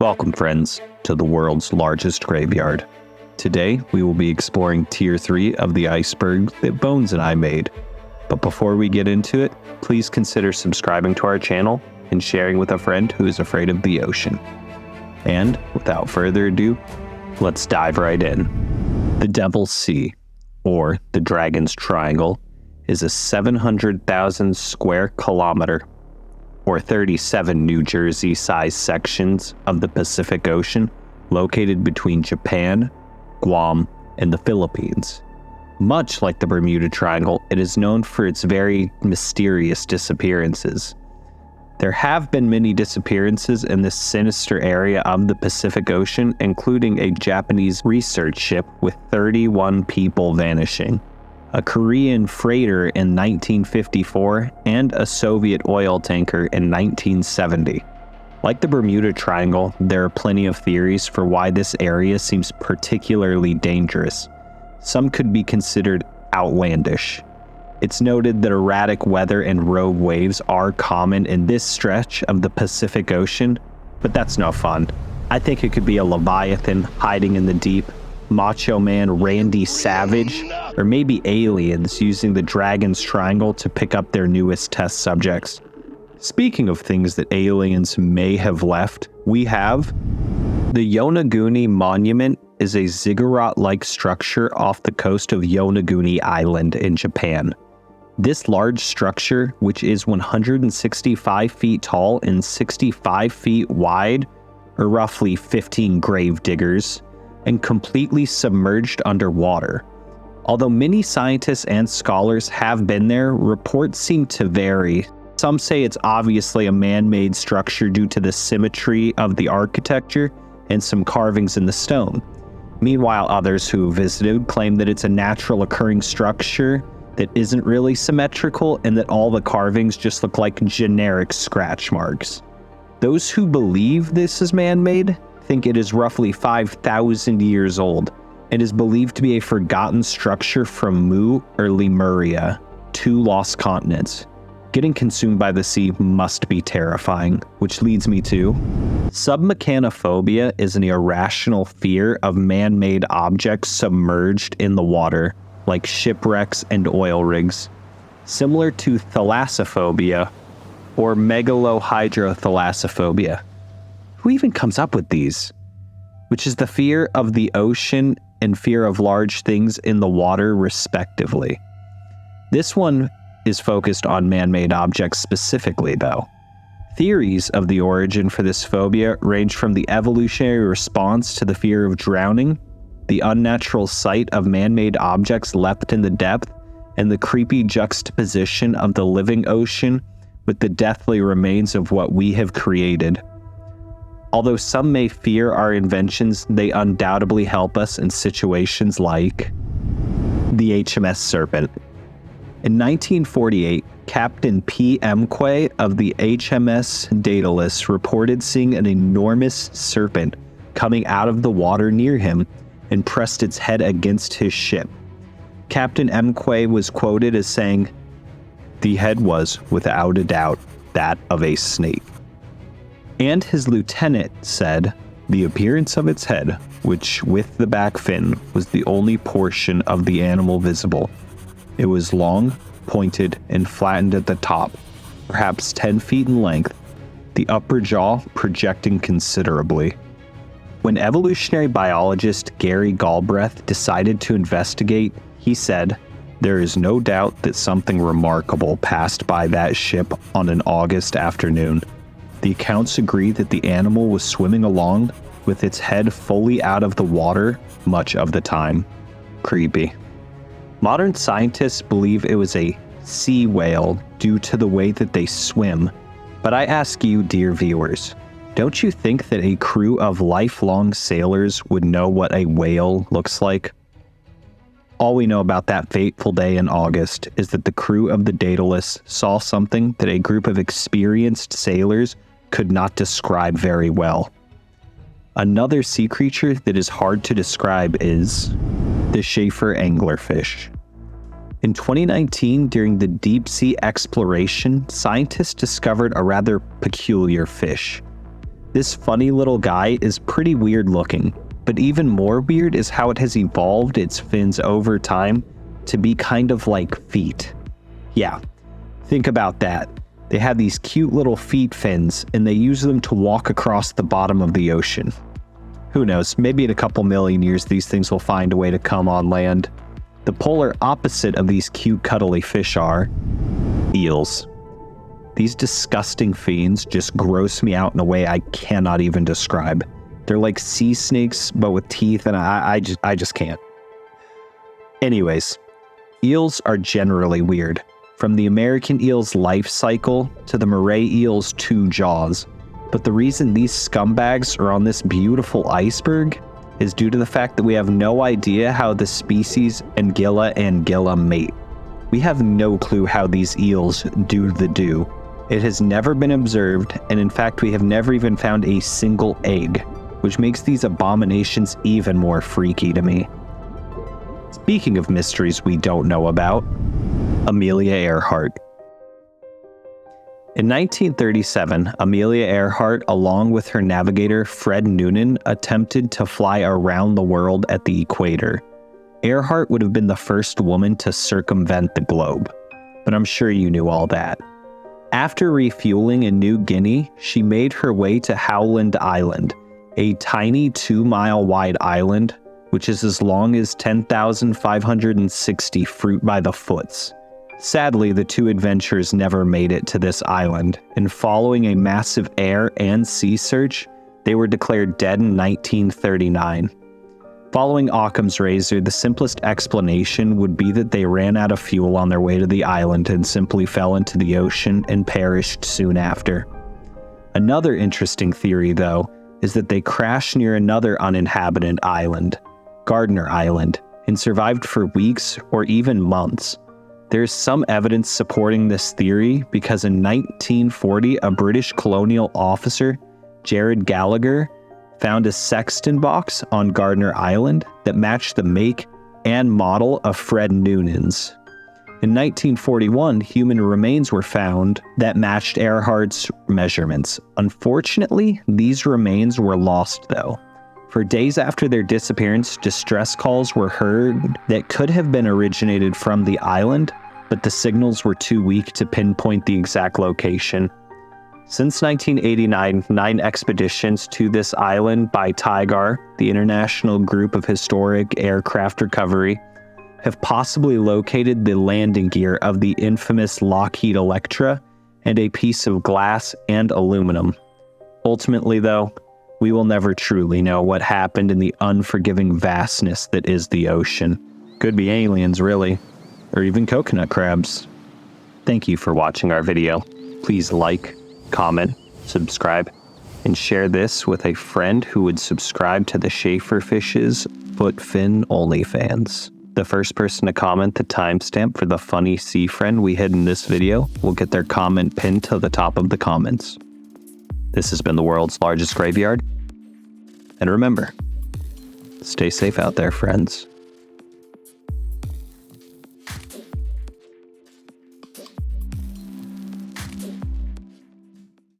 Welcome, friends, to the world's largest graveyard. Today, we will be exploring Tier 3 of the Iceberg that Bones and I made. But before we get into it, please consider subscribing to our channel and sharing with a friend who is afraid of the ocean. And, without further ado, let's dive right in. The Devil's Sea, or the Dragon's Triangle, is a 700,000 square kilometer or 37 New Jersey-sized sections of the Pacific Ocean located between Japan, Guam, and the Philippines. Much like the Bermuda Triangle, it is known for its very mysterious disappearances. There have been many disappearances in this sinister area of the Pacific Ocean, including a Japanese research ship with 31 people vanishing, a Korean freighter in 1954, and a Soviet oil tanker in 1970. Like the Bermuda Triangle, there are plenty of theories for why this area seems particularly dangerous. Some could be considered outlandish. It's noted that erratic weather and rogue waves are common in this stretch of the Pacific Ocean, but that's no fun. I think it could be a Leviathan hiding in the deep, Macho Man Randy Savage, or maybe aliens using the Dragon's Triangle to pick up their newest test subjects. Speaking of things that aliens may have left, we have the Yonaguni Monument is a ziggurat-like structure off the coast of Yonaguni Island in Japan. This large structure, which is 165 feet tall and 65 feet wide, or roughly 15 grave diggers, and completely submerged underwater. Although many scientists and scholars have been there, reports seem to vary. Some say it's obviously a man-made structure due to the symmetry of the architecture and some carvings in the stone. Meanwhile, others who visited claim that it's a natural occurring structure that isn't really symmetrical and that all the carvings just look like generic scratch marks. Those who believe this is man-made think it is roughly 5,000 years old and is believed to be a forgotten structure from Mu or Lemuria, two lost continents. Getting consumed by the sea must be terrifying, which leads me to submechanophobia is an irrational fear of man-made objects submerged in the water, like shipwrecks and oil rigs, similar to thalassophobia or megalohydrothalassophobia. Who even comes up with these? Which is the fear of the ocean and fear of large things in the water, respectively. This one is focused on man-made objects specifically, though. Theories of the origin for this phobia range from the evolutionary response to the fear of drowning, the unnatural sight of man-made objects left in the depth, and the creepy juxtaposition of the living ocean with the deathly remains of what we have created. Although some may fear our inventions, they undoubtedly help us in situations like the HMS Serpent. In 1948, Captain P. Mquay of the HMS Daedalus reported seeing an enormous serpent coming out of the water near him and pressed its head against his ship. Captain Mquay was quoted as saying, "The head was, without a doubt, that of a snake." And his lieutenant said, "The appearance of its head, which with the back fin was the only portion of the animal visible. It was long, pointed, and flattened at the top, perhaps 10 feet in length, the upper jaw projecting considerably." When evolutionary biologist Gary Galbraith decided to investigate, he said, "There is no doubt that something remarkable passed by that ship on an August afternoon. The accounts agree that the animal was swimming along with its head fully out of the water much of the time." Creepy. Modern scientists believe it was a sea whale due to the way that they swim. But I ask you, dear viewers, don't you think that a crew of lifelong sailors would know what a whale looks like? All we know about that fateful day in August is that the crew of the Daedalus saw something that a group of experienced sailors could not describe very well. Another sea creature that is hard to describe is the Schaefer Anglerfish. In 2019, during the deep sea exploration, scientists discovered a rather peculiar fish. This funny little guy is pretty weird looking, but even more weird is how it has evolved its fins over time to be kind of like feet. Yeah, think about that. They have these cute little feet fins, and they use them to walk across the bottom of the ocean. Who knows, maybe in a couple million years these things will find a way to come on land. The polar opposite of these cute cuddly fish are eels. These disgusting fiends just gross me out in a way I cannot even describe. They're like sea snakes, but with teeth, and I just can't. Anyways, eels are generally weird. From the American eel's life cycle to the Moray eel's 2 jaws. But the reason these scumbags are on this beautiful iceberg is due to the fact that we have no idea how the species Anguilla mate. We have no clue how these eels do the do. It has never been observed, and in fact we have never even found a single egg, which makes these abominations even more freaky to me. Speaking of mysteries we don't know about, Amelia Earhart. In 1937, Amelia Earhart, along with her navigator Fred Noonan, attempted to fly around the world at the equator. Earhart would have been the first woman to circumvent the globe, but I'm sure you knew all that. After refueling in New Guinea, she made her way to Howland Island, a tiny 2-mile wide island, which is as long as 10,560 fruit by the foots. Sadly, the 2 adventurers never made it to this island, and following a massive air and sea search, they were declared dead in 1939. Following Occam's razor, the simplest explanation would be that they ran out of fuel on their way to the island and simply fell into the ocean and perished soon after. Another interesting theory, though, is that they crashed near another uninhabited island, Gardner Island, and survived for weeks or even months. There is some evidence supporting this theory because in 1940, a British colonial officer, Jared Gallagher, found a sexton box on Gardner Island that matched the make and model of Fred Noonan's. In 1941, human remains were found that matched Earhart's measurements. Unfortunately, these remains were lost though. For days after their disappearance, distress calls were heard that could have been originated from the island, but the signals were too weak to pinpoint the exact location. Since 1989, 9 expeditions to this island by TIGAR, the International Group of Historic Aircraft Recovery, have possibly located the landing gear of the infamous Lockheed Electra and a piece of glass and aluminum. Ultimately, though, we will never truly know what happened in the unforgiving vastness that is the ocean. Could be aliens, really, or even coconut crabs. Thank you for watching our video. Please like, comment, subscribe, and share this with a friend who would subscribe to the Schaefer Fishes OnlyFins. The first person to comment the timestamp for the funny sea friend we hid in this video will get their comment pinned to the top of the comments. This has been the world's largest graveyard. And remember, stay safe out there, friends.